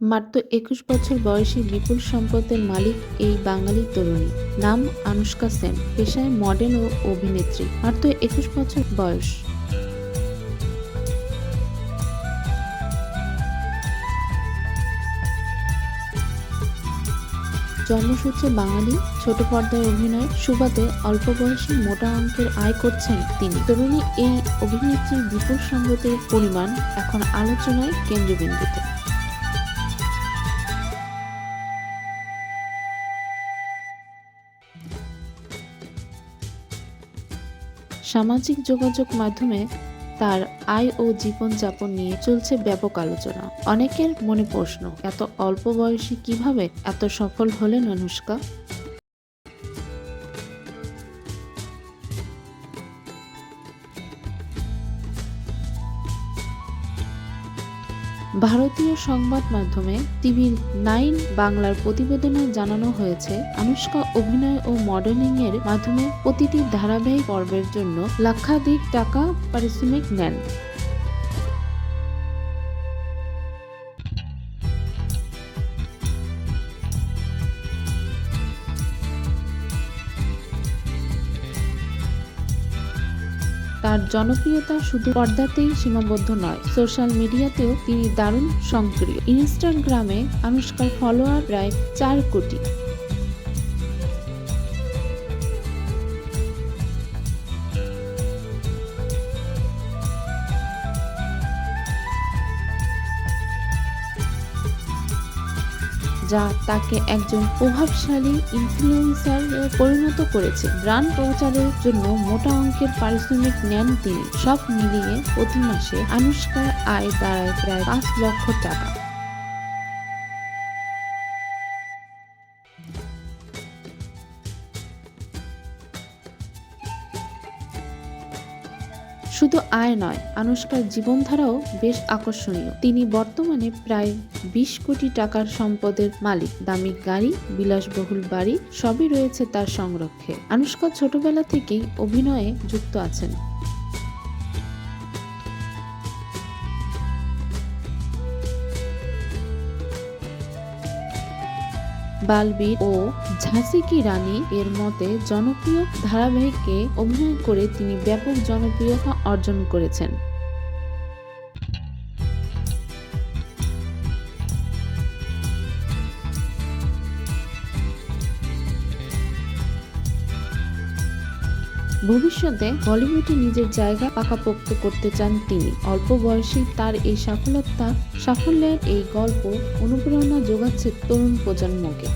মাত্র ২১ বছর বয়সী বিপুল সম্পদের মালিক এই বাঙালি তরুণী। নাম আনুশকা সেন। পেশায় মডেল ও অভিনেত্রী। মাত্র ২১ বছর বয়স। জন্মসূত্রে বাঙালি, ছোট পর্দায় অভিনয়ের সুবাদে অল্প বয়সী মোটা অঙ্কের আয় করছেন তিনি। তরুণী এই অভিনেত্রীর বিপুল সম্পদের পরিমাণ এখন আলোচনায় কেন্দ্রবিন্দুতে। সামাজিক যোগাযোগ মাধ্যমে তার আয় ও জীবনযাপন নিয়ে চলছে ব্যাপক আলোচনা। অনেকের মনে প্রশ্ন, এত অল্প বয়সে কিভাবে এত সফল হলেন আনুশকা? ভারতীয় সংবাদ মাধ্যমে টিভি-9 বাংলার প্রতিবেদনে জানানো হয়েছে, আনুশকা অভিনয় ও মডেলিং এর মাধ্যমে প্রতিটি ধারাবাহিক পর্বের জন্য লক্ষাধিক টাকা পারিশ্রমিক নেন। তার জনপ্রিয়তা শুধু পর্দাতেই সীমাবদ্ধ নয়, সোশ্যাল মিডিয়াতেও তিনি দারুণ সক্রিয়। ইনস্টাগ্রামে আনুশকার ফলোয়ার প্রায় ৪ কোটি। যা তাকে একজন প্রভাবশালী ইনফ্লুয়েন্সারে পরিণত করেছে। ব্র্যান্ড প্রচারের জন্য মোটা অঙ্কের পারিশ্রমিক নেন তিনি। সব মিলিয়ে প্রতি মাসে আনুশকার আয় দাঁড়ায় প্রায় ৫ লক্ষ টাকা। শুধু আয় নয়, আনুশকার জীবনধারাও বেশ আকর্ষণীয়। তিনি বর্তমানে প্রায় ২০ কোটি টাকার সম্পদের মালিক। দামি গাড়ি, বিলাসবহুল বাড়ি সবই রয়েছে তার সংরক্ষে। আনুশকা ছোটবেলা থেকেই অভিনয়ে যুক্ত আছেন। বালবীর ও ঝাঁসি কি রানী এর মতে জনপ্রিয় ধারাবাহিকে অভিনয় করে তিনি ব্যাপক জনপ্রিয়তা অর্জন করেছেন। ভবিষ্যতে বলিউডে নিজের জায়গা পাকাপোক্ত করতে চান তিনি। অল্প বয়সেই তার এই সাফল্যের এই গল্প অনুপ্রেরণা যোগাচ্ছে তরুণ প্রজন্মকে।